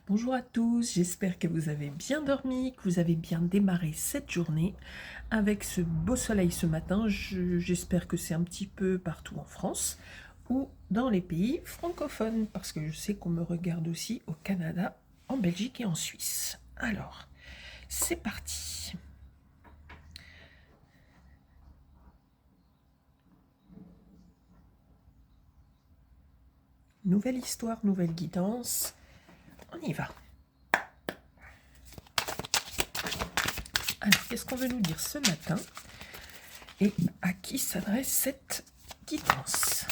Bonjour à tous, j'espère que vous avez bien dormi, que vous avez bien démarré cette journée avec ce beau soleil ce matin. J'espère que c'est un petit peu partout en France ou dans les pays francophones, parce que je sais qu'on me regarde aussi au Canada, en Belgique et en Suisse. Alors, c'est parti. Nouvelle histoire, nouvelle guidance. On y va. Alors, qu'est-ce qu'on veut nous dire ce matin? Et à qui s'adresse cette guidance?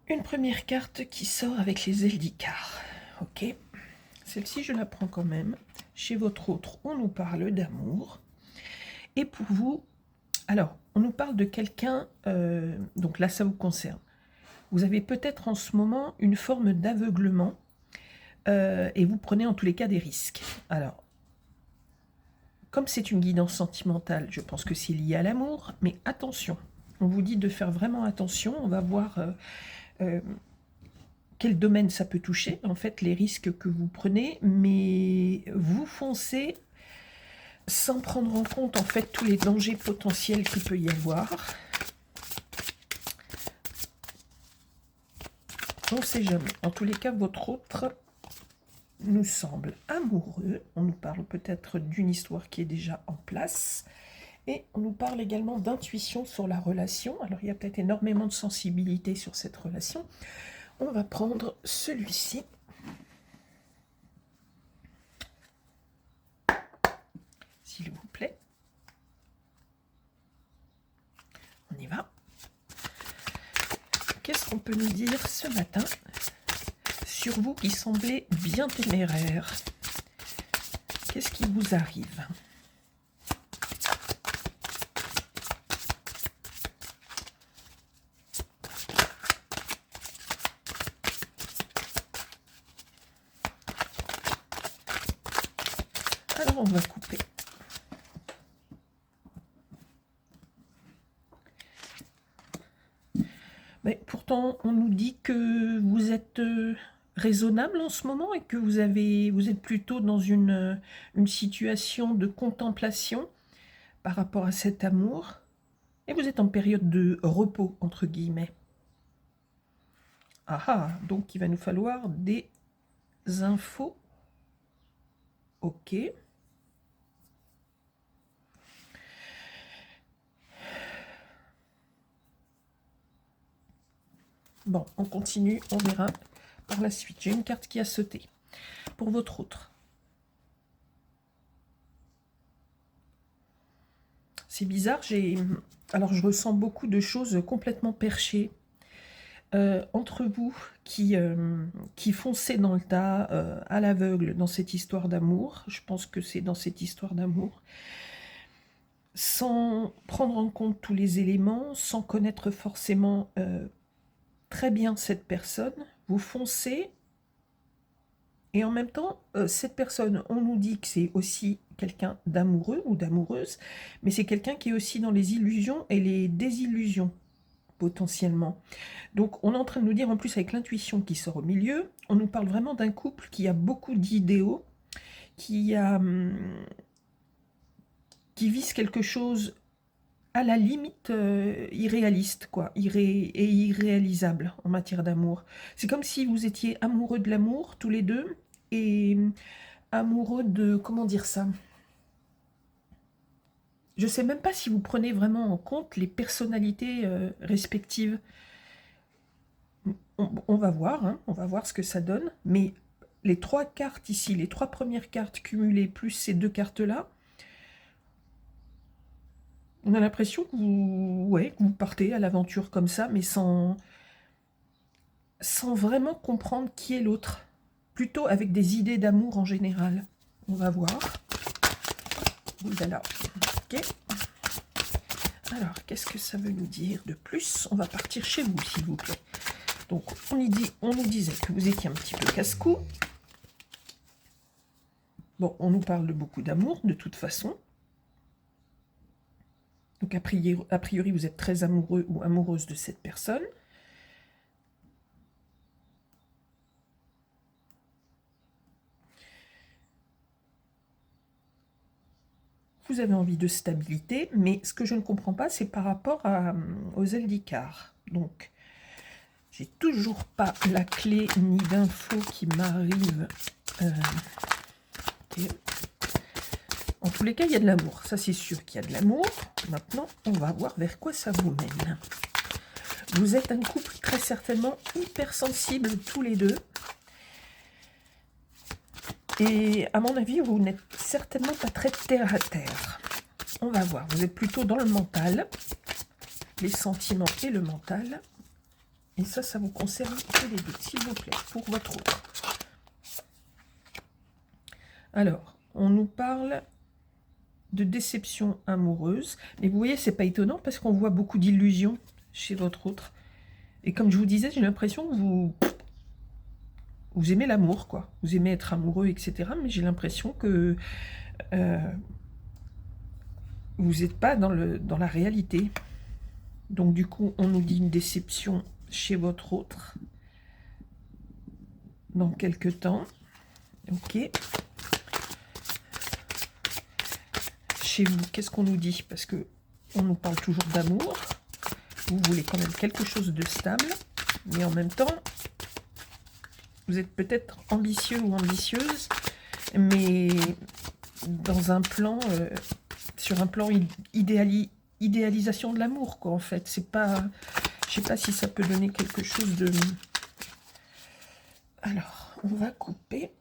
Une première carte qui sort avec les ailes d'Icare. Ok, celle-ci je la prends quand même. Chez votre autre, on nous parle d'amour. Et pour vous, alors, on nous parle de quelqu'un, donc là ça vous concerne. Vous avez peut-être en ce moment une forme d'aveuglement et vous prenez en tous les cas des risques. Alors, comme c'est une guidance sentimentale, je pense que c'est lié à l'amour, mais attention, on vous dit de faire vraiment attention, on va voir quel domaine ça peut toucher, en fait, les risques que vous prenez, mais vous foncez sans prendre en compte, en fait, tous les dangers potentiels qu'il peut y avoir. On ne sait jamais. En tous les cas, votre autre nous semble amoureux. On nous parle peut-être d'une histoire qui est déjà en place. Et on nous parle également d'intuition sur la relation. Alors, il y a peut-être énormément de sensibilité sur cette relation. On va prendre celui-ci. S'il vous plaît. On y va. Qu'est-ce qu'on peut nous dire ce matin sur vous qui semblez bien téméraire? Qu'est-ce qui vous arrive? Alors on va couper. Mais pourtant, on nous dit que vous êtes raisonnable en ce moment et que vous êtes plutôt dans une situation de contemplation par rapport à cet amour. Et vous êtes en période de repos, entre guillemets. Ah ah, donc il va nous falloir des infos. Ok. Bon, on continue, on verra par la suite. J'ai une carte qui a sauté. Pour votre autre. C'est bizarre, alors je ressens beaucoup de choses complètement perchées. Entre vous qui foncez dans le tas, à l'aveugle, dans cette histoire d'amour, je pense que c'est dans cette histoire d'amour, sans prendre en compte tous les éléments, sans connaître forcément très bien cette personne, vous foncez, et en même temps, cette personne, on nous dit que c'est aussi quelqu'un d'amoureux ou d'amoureuse, mais c'est quelqu'un qui est aussi dans les illusions et les désillusions, potentiellement. Donc on est en train de nous dire, en plus avec l'intuition qui sort au milieu, on nous parle vraiment d'un couple qui a beaucoup d'idéaux, qui vise quelque chose à la limite irréaliste, quoi, et irréalisable en matière d'amour. C'est comme si vous étiez amoureux de l'amour, tous les deux, et amoureux de, comment dire ça? Je ne sais même pas si vous prenez vraiment en compte les personnalités respectives. On va voir, hein, on va voir ce que ça donne, mais les trois cartes ici, les trois premières cartes cumulées, plus ces deux cartes-là, on a l'impression que que vous partez à l'aventure comme ça, mais sans vraiment comprendre qui est l'autre. Plutôt avec des idées d'amour en général. On va voir. Oulala. Ok. Alors, qu'est-ce que ça veut nous dire de plus? On va partir chez vous, s'il vous plaît. Donc, on nous disait que vous étiez un petit peu casse-cou. Bon, on nous parle de beaucoup d'amour, de toute façon. Donc a priori, vous êtes très amoureux ou amoureuse de cette personne. Vous avez envie de stabilité, mais ce que je ne comprends pas, c'est par rapport aux Zendikar. Donc, j'ai toujours pas la clé ni d'infos qui m'arrive. Okay. En tous les cas, il y a de l'amour. Ça, c'est sûr qu'il y a de l'amour. Maintenant, on va voir vers quoi ça vous mène. Vous êtes un couple très certainement hypersensible tous les deux. Et à mon avis, vous n'êtes certainement pas très terre à terre. On va voir. Vous êtes plutôt dans le mental. Les sentiments et le mental. Et ça vous concerne tous les deux, s'il vous plaît, pour votre autre. Alors, on nous parle de déception amoureuse. Mais vous voyez, c'est pas étonnant parce qu'on voit beaucoup d'illusions chez votre autre. Et comme je vous disais, j'ai l'impression que vous aimez l'amour, quoi. Vous aimez être amoureux, etc. Mais j'ai l'impression que vous n'êtes pas dans la réalité. Donc du coup, on nous dit une déception chez votre autre dans quelques temps. Ok. Chez vous, qu'est-ce qu'on nous dit? Parce que on nous parle toujours d'amour. Vous voulez quand même quelque chose de stable, mais en même temps, vous êtes peut-être ambitieux ou ambitieuse, mais dans un plan, sur un plan idéalisation de l'amour, quoi, en fait. C'est pas, je sais pas si ça peut donner quelque chose de... Alors, on va couper.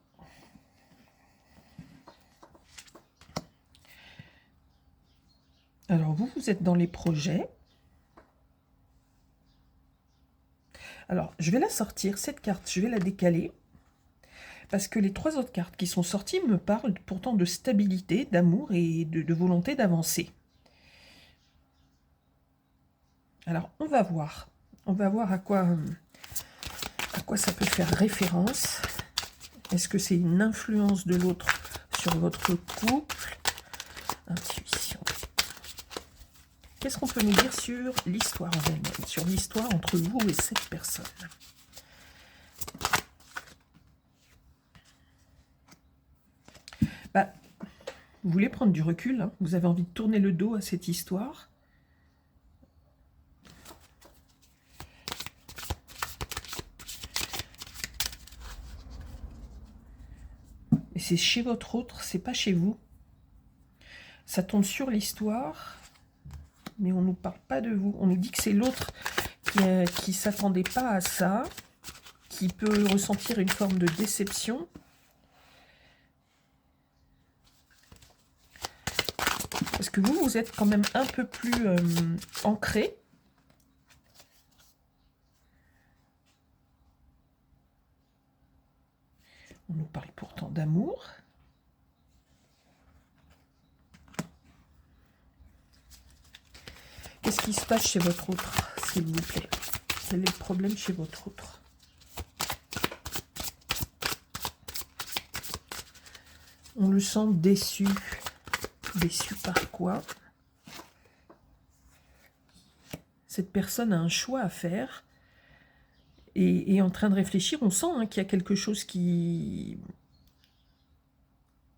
Alors, vous êtes dans les projets. Alors, je vais la sortir, cette carte, je vais la décaler. Parce que les trois autres cartes qui sont sorties me parlent pourtant de stabilité, d'amour et de volonté d'avancer. Alors, on va voir. On va voir à quoi ça peut faire référence. Est-ce que c'est une influence de l'autre sur votre couple? Intuition. Qu'est-ce qu'on peut nous dire sur l'histoire en elle-même, sur l'histoire entre vous et cette personne? Bah, vous voulez prendre du recul, hein, vous avez envie de tourner le dos à cette histoire. Et c'est chez votre autre, c'est pas chez vous. Ça tombe sur l'histoire, mais on ne nous parle pas de vous. On nous dit que c'est l'autre qui ne s'attendait pas à ça, qui peut ressentir une forme de déception. Parce que vous êtes quand même un peu plus ancré. On nous parle pourtant d'amour. Qu'est-ce qui se passe chez votre autre, s'il vous plaît? Quel est le problème chez votre autre? On le sent déçu. Déçu par quoi? Cette personne a un choix à faire et est en train de réfléchir. On sent hein, qu'il y a quelque chose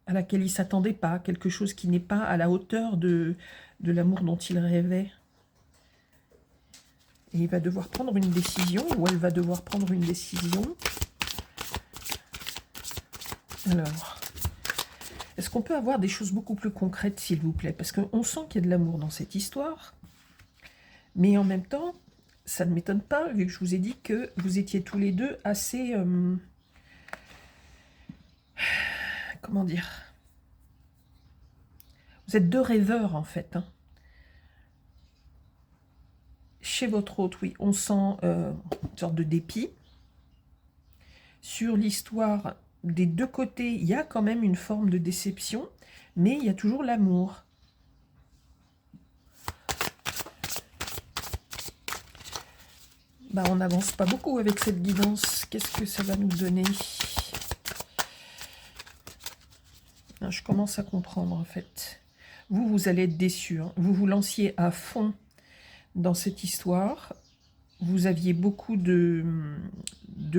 à laquelle il ne s'attendait pas, quelque chose qui n'est pas à la hauteur de l'amour dont il rêvait. Et il va devoir prendre une décision, ou elle va devoir prendre une décision. Alors, est-ce qu'on peut avoir des choses beaucoup plus concrètes, s'il vous plaît? Parce qu'on sent qu'il y a de l'amour dans cette histoire, mais en même temps, ça ne m'étonne pas, vu que je vous ai dit que vous étiez tous les deux assez... comment dire? Vous êtes deux rêveurs, en fait. Hein. Chez votre autre, oui, on sent une sorte de dépit. Sur l'histoire des deux côtés, il y a quand même une forme de déception, mais il y a toujours l'amour. Bah, on n'avance pas beaucoup avec cette guidance. Qu'est-ce que ça va nous donner? Je commence à comprendre, en fait. vous allez être déçu, hein. Vous vous lanciez à fond dans cette histoire. Vous aviez beaucoup de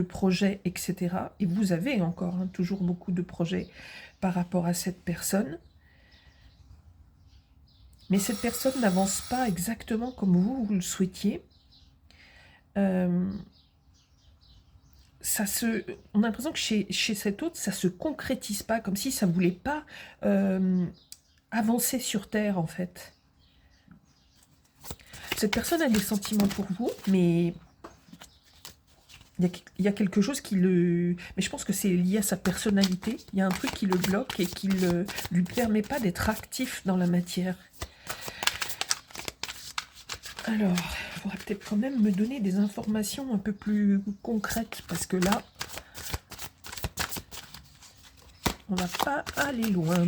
projets, etc. Et vous avez encore, hein, toujours beaucoup de projets par rapport à cette personne. Mais cette personne n'avance pas exactement comme vous le souhaitiez. On a l'impression que chez cet autre, ça se concrétise pas, comme si ça ne voulait pas avancer sur Terre, en fait. Cette personne a des sentiments pour vous, mais il y a quelque chose qui le... Mais je pense que c'est lié à sa personnalité. Il y a un truc qui le bloque et qui ne lui permet pas d'être actif dans la matière. Alors, il faudrait peut-être quand même me donner des informations un peu plus concrètes, parce que là, on va pas aller loin,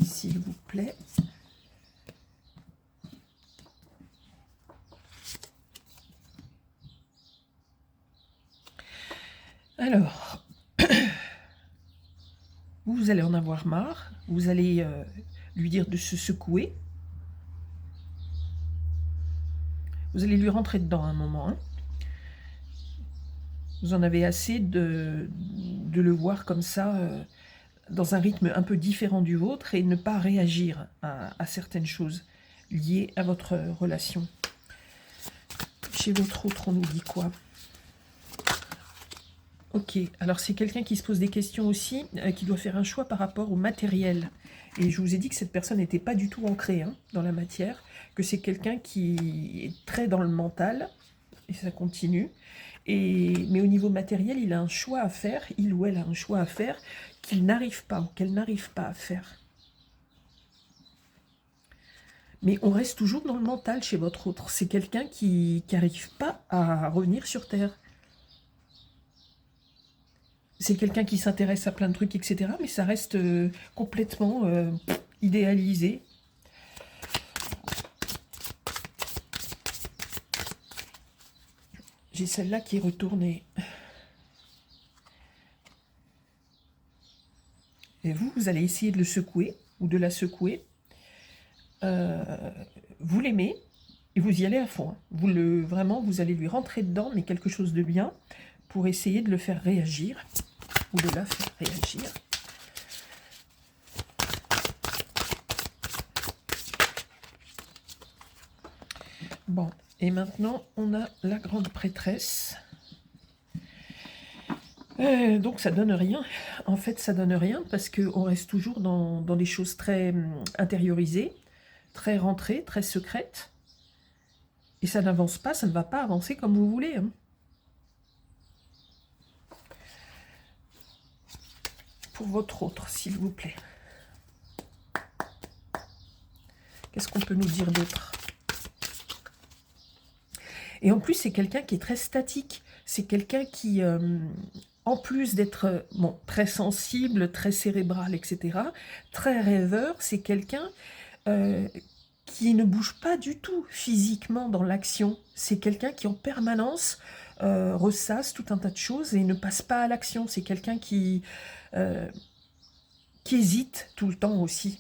s'il vous plaît. Alors, vous allez en avoir marre, vous allez lui dire de se secouer. Vous allez lui rentrer dedans à un moment. Hein. Vous en avez assez de le voir comme ça, dans un rythme un peu différent du vôtre, et ne pas réagir à certaines choses liées à votre relation. Chez votre autre, on nous dit quoi? Ok, alors c'est quelqu'un qui se pose des questions aussi, qui doit faire un choix par rapport au matériel. Et je vous ai dit que cette personne n'était pas du tout ancrée, hein, dans la matière, que c'est quelqu'un qui est très dans le mental, et ça continue. Mais au niveau matériel, il a un choix à faire, il ou elle a un choix à faire, qu'il n'arrive pas, ou qu'elle n'arrive pas à faire. Mais on reste toujours dans le mental chez votre autre. C'est quelqu'un qui n'arrive pas à revenir sur Terre. C'est quelqu'un qui s'intéresse à plein de trucs, etc. Mais ça reste complètement idéalisé. J'ai celle-là qui est retournée. Et vous allez essayer de le secouer, ou de la secouer. Vous l'aimez, et vous y allez à fond. Hein. Vraiment, vous allez lui rentrer dedans, mais quelque chose de bien, pour essayer de le faire réagir, ou de la faire réagir. Bon, et maintenant, on a la grande prêtresse. Donc ça donne rien. En fait, ça donne rien, parce qu'on reste toujours dans des choses très intériorisées, très rentrées, très secrètes. Et ça n'avance pas, ça ne va pas avancer comme vous voulez. Hein. Pour votre autre, s'il vous plaît. Qu'est-ce qu'on peut nous dire d'autre? Et en plus, c'est quelqu'un qui est très statique. C'est quelqu'un qui, en plus d'être très sensible, très cérébral, etc., très rêveur, c'est quelqu'un qui ne bouge pas du tout physiquement dans l'action. C'est quelqu'un qui, en permanence, ressasse tout un tas de choses et ne passe pas à l'action. C'est quelqu'un qui hésite tout le temps aussi.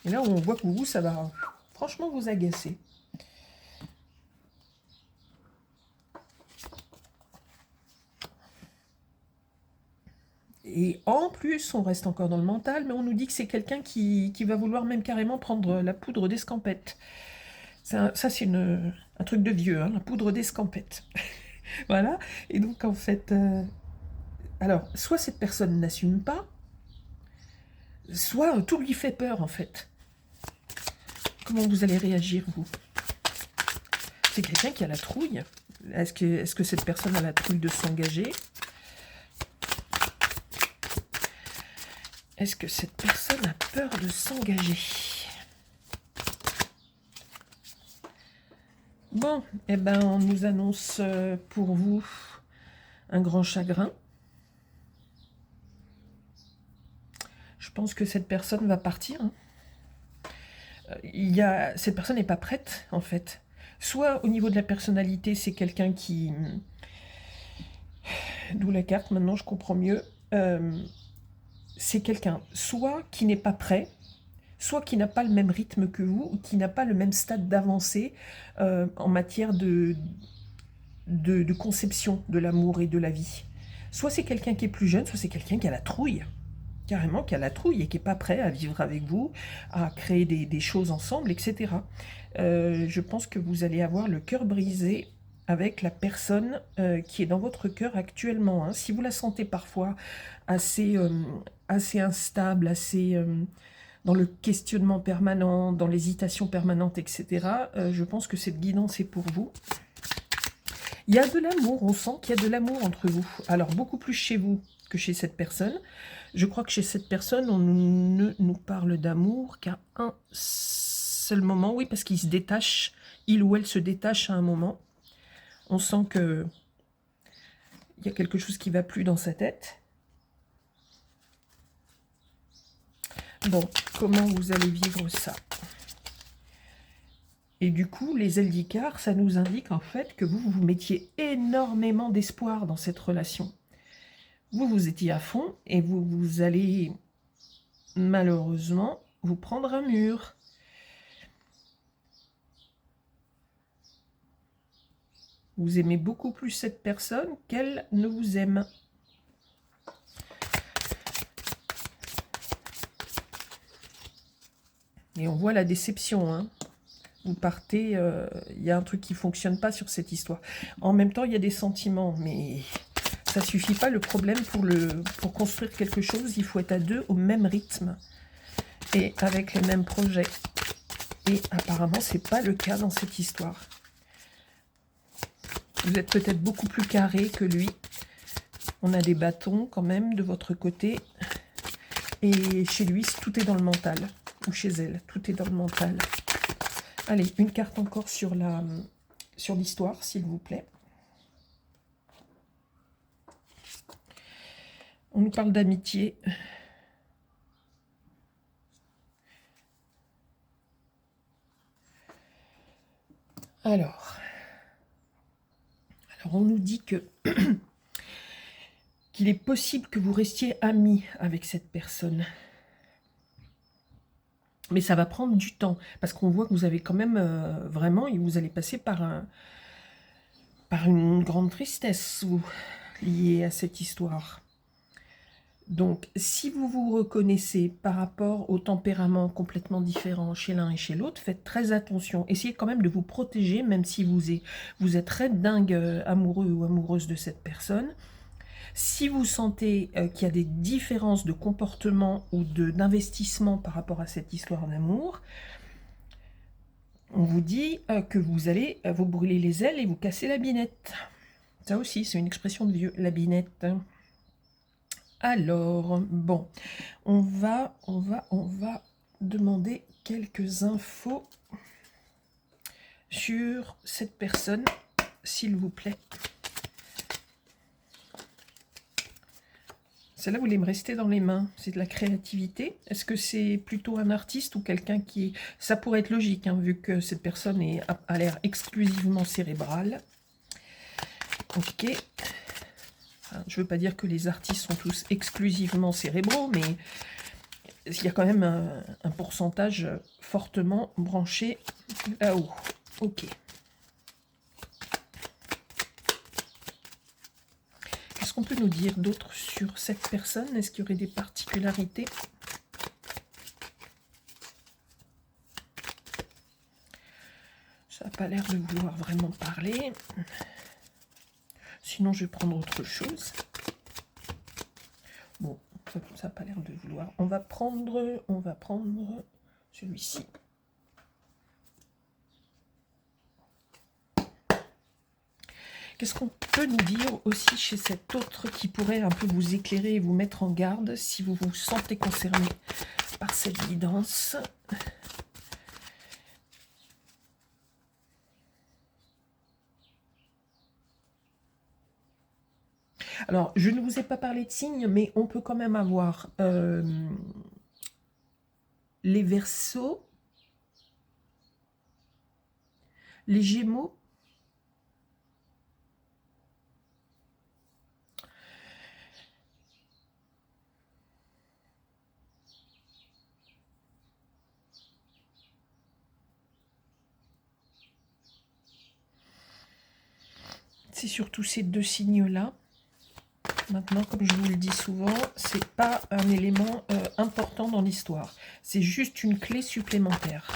Et là, on voit que vous, ça va franchement vous agacer. Et en plus, on reste encore dans le mental, mais on nous dit que c'est quelqu'un qui va vouloir même carrément prendre la poudre d'escampette. Ça, c'est un truc de vieux, hein, la poudre d'escampette. Voilà. Et donc, en fait... alors, soit cette personne n'assume pas, soit tout lui fait peur, en fait. Comment vous allez réagir, vous? C'est quelqu'un qui a la trouille. Est-ce que cette personne a la trouille de s'engager? Est-ce que cette personne a peur de s'engager? Bon, eh ben, on nous annonce pour vous un grand chagrin. Je pense que cette personne va partir. Hein. Cette personne n'est pas prête, en fait. Soit au niveau de la personnalité, c'est quelqu'un qui... D'où la carte, maintenant je comprends mieux. c'est quelqu'un soit qui n'est pas prêt, soit qui n'a pas le même rythme que vous, ou qui n'a pas le même stade d'avancée en matière de conception de l'amour et de la vie. Soit c'est quelqu'un qui est plus jeune, soit c'est quelqu'un qui a la trouille, carrément qui a la trouille et qui n'est pas prêt à vivre avec vous, à créer des choses ensemble, etc. Je pense que vous allez avoir le cœur brisé avec la personne qui est dans votre cœur actuellement. Hein. Si vous la sentez parfois assez, assez instable, assez dans le questionnement permanent, dans l'hésitation permanente, etc., je pense que cette guidance est pour vous. Il y a de l'amour, on sent qu'il y a de l'amour entre vous. Alors, beaucoup plus chez vous que chez cette personne. Je crois que chez cette personne, on ne nous parle d'amour qu'à un seul moment. Oui, parce qu'il se détache, il ou elle se détache à un moment. On sent que il y a quelque chose qui ne va plus dans sa tête. Bon, comment vous allez vivre ça? Et du coup, les ailes d'Icare, ça nous indique en fait que vous mettiez énormément d'espoir dans cette relation. Vous étiez à fond et vous allez malheureusement vous prendre un mur. Vous aimez beaucoup plus cette personne qu'elle ne vous aime. Et on voit la déception, hein. Vous partez, il y a un truc qui ne fonctionne pas sur cette histoire. En même temps, il y a des sentiments, mais ça ne suffit pas. Le problème, pour construire quelque chose, il faut être à deux au même rythme et avec les mêmes projets. Et apparemment, ce n'est pas le cas dans cette histoire. Vous êtes peut-être beaucoup plus carré que lui. On a des bâtons quand même de votre côté. Et chez lui, tout est dans le mental. Ou chez elle, tout est dans le mental. Allez, une carte encore sur l'histoire, s'il vous plaît. On nous parle d'amitié. Alors, on nous dit que qu'il est possible que vous restiez amis avec cette personne. Mais ça va prendre du temps, parce qu'on voit que vous avez quand même vraiment, et vous allez passer par une grande tristesse, vous, liée à cette histoire. Donc, si vous vous reconnaissez par rapport au tempérament complètement différent chez l'un et chez l'autre, faites très attention. Essayez quand même de vous protéger, même si vous êtes très dingue amoureux ou amoureuse de cette personne. Si vous sentez qu'il y a des différences de comportement ou d'investissement par rapport à cette histoire d'amour, on vous dit que vous allez vous brûler les ailes et vous casser la binette. Ça aussi, c'est une expression de vieux, la binette. Alors, bon, on va demander quelques infos sur cette personne, s'il vous plaît. Celle-là, vous voulez me rester dans les mains. C'est de la créativité. Est-ce que c'est plutôt un artiste ou quelqu'un qui... Ça pourrait être logique, hein, vu que cette personne a l'air exclusivement cérébrale. Ok. Je ne veux pas dire que les artistes sont tous exclusivement cérébraux, mais il y a quand même un pourcentage fortement branché là-haut. Ok. Qu'est-ce qu'on peut nous dire d'autre sur cette personne? Est-ce qu'il y aurait des particularités? Ça n'a pas l'air de vouloir vraiment parler. Sinon, je vais prendre autre chose. Bon, ça n'a pas l'air de vouloir. On va prendre celui-ci. Qu'est-ce qu'on peut nous dire aussi chez cet autre qui pourrait un peu vous éclairer et vous mettre en garde si vous vous sentez concerné par cette guidance? Alors, je ne vous ai pas parlé de signes, mais on peut quand même avoir les Verseaux, les Gémeaux, c'est surtout ces deux signes-là. Maintenant, comme je vous le dis souvent, c'est pas un élément important dans l'histoire. C'est juste une clé supplémentaire.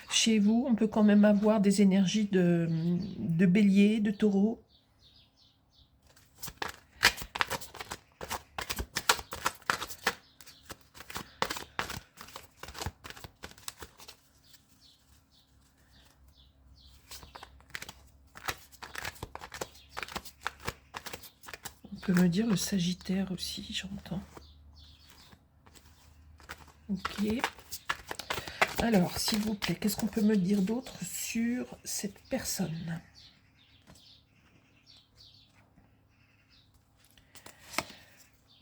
Chez vous, on peut quand même avoir des énergies de bélier, de taureau. On peut me dire le Sagittaire aussi, j'entends. Ok. Alors, s'il vous plaît, qu'est-ce qu'on peut me dire d'autre sur cette personne?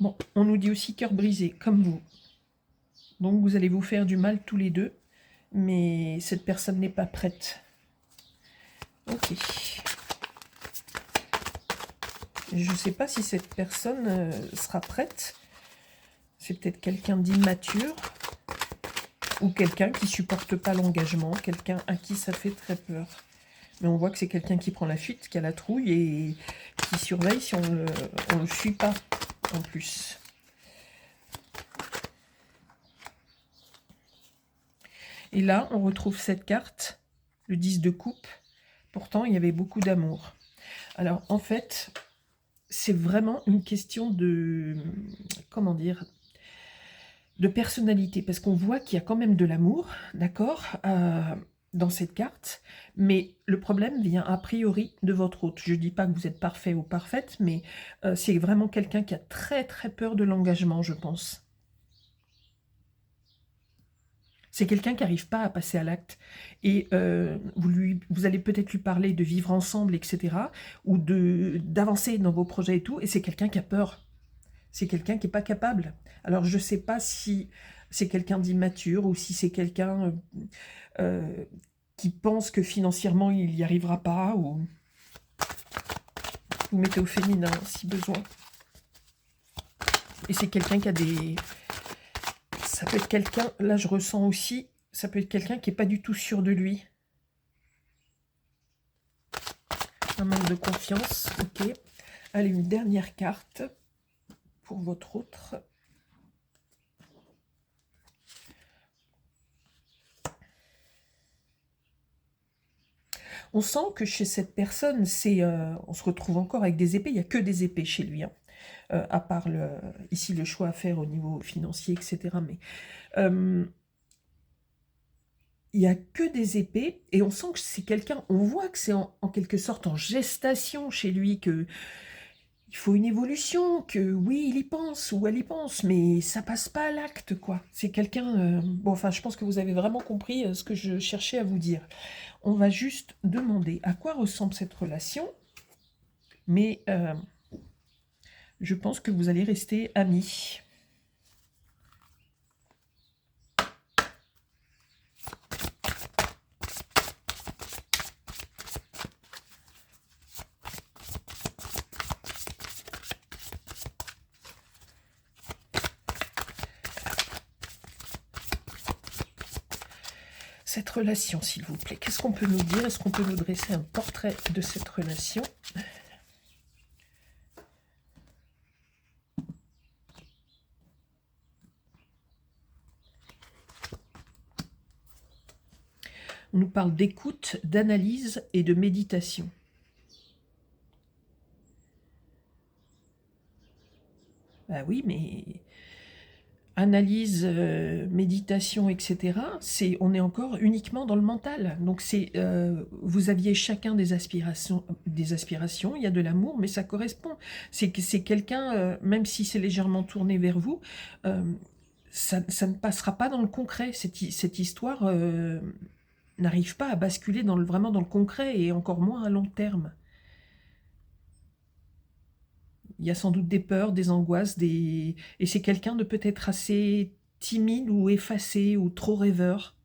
Bon, on nous dit aussi cœur brisé, comme vous. Donc, vous allez vous faire du mal tous les deux, mais cette personne n'est pas prête. Ok. Je ne sais pas si cette personne sera prête. C'est peut-être quelqu'un d'immature ou quelqu'un qui supporte pas l'engagement, quelqu'un à qui ça fait très peur. Mais on voit que c'est quelqu'un qui prend la fuite, qui a la trouille et qui surveille si on ne le suit pas en plus. Et là, on retrouve cette carte, le 10 de coupe. Pourtant, il y avait beaucoup d'amour. Alors, en fait, c'est vraiment une question de... Comment dire ? De personnalité. Parce qu'on voit qu'il y a quand même de l'amour, d'accord, dans cette carte. Mais le problème vient a priori de votre hôte. Je ne dis pas que vous êtes parfait ou parfaite, mais c'est vraiment quelqu'un qui a très très peur de l'engagement, je pense. C'est quelqu'un qui n'arrive pas à passer à l'acte. Et vous allez peut-être lui parler de vivre ensemble, etc. Ou d'avancer dans vos projets et tout. Et c'est quelqu'un qui a peur. C'est quelqu'un qui n'est pas capable. Alors, je ne sais pas si c'est quelqu'un d'immature ou si c'est quelqu'un qui pense que financièrement, il n'y arrivera pas. Ou vous mettez au féminin, si besoin. Et c'est quelqu'un qui a des... Ça peut être quelqu'un, là je ressens aussi, ça peut être quelqu'un qui n'est pas du tout sûr de lui. Un manque de confiance, ok. Allez, une dernière carte pour votre autre. On sent que chez cette personne, on se retrouve encore avec des épées, il n'y a que des épées chez lui. Hein. À part ici le choix à faire au niveau financier, etc. Mais il n'y a que des épées, et on sent que c'est quelqu'un, on voit que c'est en quelque sorte en gestation chez lui, que il faut une évolution, que oui, il y pense, ou elle y pense, mais ça passe pas à l'acte, quoi. C'est quelqu'un... bon, enfin, je pense que vous avez vraiment compris ce que je cherchais à vous dire. On va juste demander à quoi ressemble cette relation, mais je pense que vous allez rester amis. Cette relation, s'il vous plaît, qu'est-ce qu'on peut nous dire? Est-ce qu'on peut nous dresser un portrait de cette relation? On nous parle d'écoute, d'analyse et de méditation. Bah oui, mais analyse, méditation, etc., on est encore uniquement dans le mental. Donc vous aviez chacun des aspirations, il y a de l'amour, mais ça correspond. C'est quelqu'un, même si c'est légèrement tourné vers vous, ça ne passera pas dans le concret. Cette histoire n'arrive pas à basculer vraiment dans le concret, et encore moins à long terme. Il y a sans doute des peurs, des angoisses, et c'est quelqu'un de peut-être assez timide ou effacé ou trop rêveur.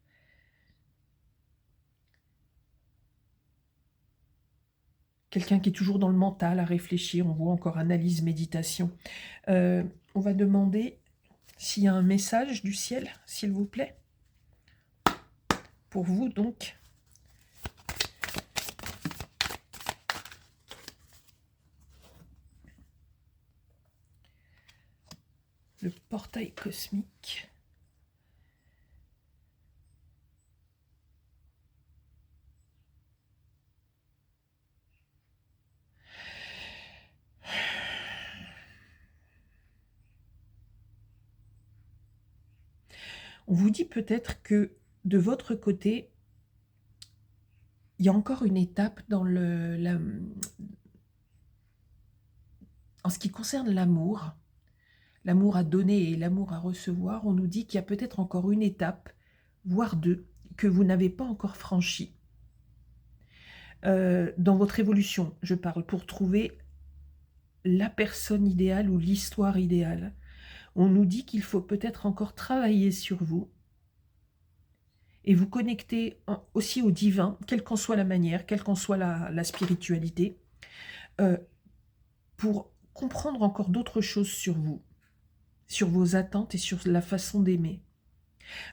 Quelqu'un qui est toujours dans le mental, à réfléchir. On voit encore analyse, méditation. On va demander s'il y a un message du ciel, s'il vous plaît. Pour vous, donc. Le portail cosmique. On vous dit peut-être que de votre côté, il y a encore une étape dans en ce qui concerne l'amour. L'amour à donner et l'amour à recevoir, on nous dit qu'il y a peut-être encore une étape, voire deux, que vous n'avez pas encore franchie. Dans votre évolution, je parle, pour trouver la personne idéale ou l'histoire idéale. On nous dit qu'il faut peut-être encore travailler sur vous et vous connecter aussi au divin, quelle qu'en soit la manière, quelle qu'en soit la spiritualité, pour comprendre encore d'autres choses sur vous, sur vos attentes et sur la façon d'aimer.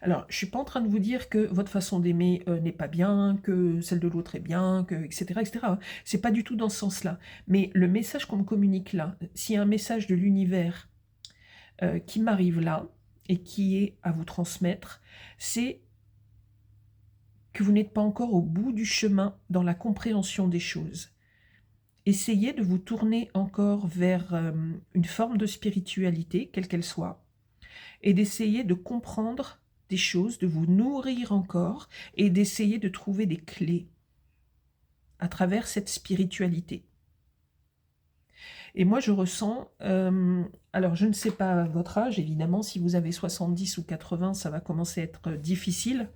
Alors, je ne suis pas en train de vous dire que votre façon d'aimer n'est pas bien, que celle de l'autre est bien, que, etc. etc. Ce n'est pas du tout dans ce sens-là. Mais le message qu'on me communique là, s'il y a un message de l'univers qui m'arrive là, et qui est à vous transmettre, c'est que vous n'êtes pas encore au bout du chemin dans la compréhension des choses. Essayez de vous tourner encore vers une forme de spiritualité, quelle qu'elle soit, et d'essayer de comprendre des choses, de vous nourrir encore, et d'essayer de trouver des clés à travers cette spiritualité. Et moi, je ressens, alors je ne sais pas votre âge, évidemment, si vous avez 70 ou 80, ça va commencer à être difficile,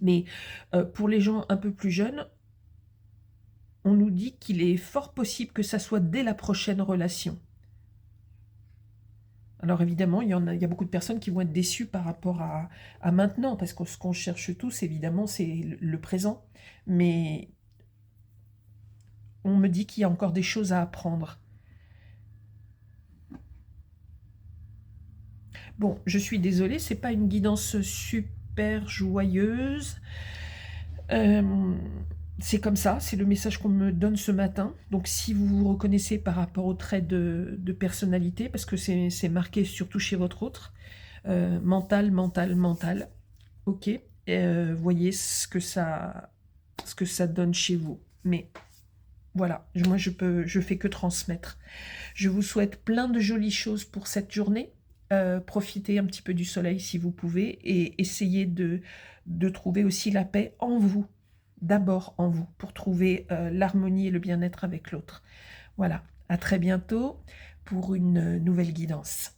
mais pour les gens un peu plus jeunes, on nous dit qu'il est fort possible que ça soit dès la prochaine relation. Alors évidemment, il y a beaucoup de personnes qui vont être déçues par rapport à maintenant, parce que ce qu'on cherche tous, évidemment, c'est le présent. Mais on me dit qu'il y a encore des choses à apprendre. Bon, je suis désolée, c'est pas une guidance super joyeuse. C'est comme ça, c'est le message qu'on me donne ce matin. Donc si vous vous reconnaissez par rapport au trait de personnalité, parce que c'est marqué surtout chez votre autre, mental, mental, mental, ok, voyez ce que ça donne chez vous. Mais voilà, moi je fais que transmettre. Je vous souhaite plein de jolies choses pour cette journée. Profitez un petit peu du soleil si vous pouvez et essayez de trouver aussi la paix en vous, d'abord en vous, pour trouver l'harmonie et le bien-être avec l'autre. Voilà, à très bientôt pour une nouvelle guidance.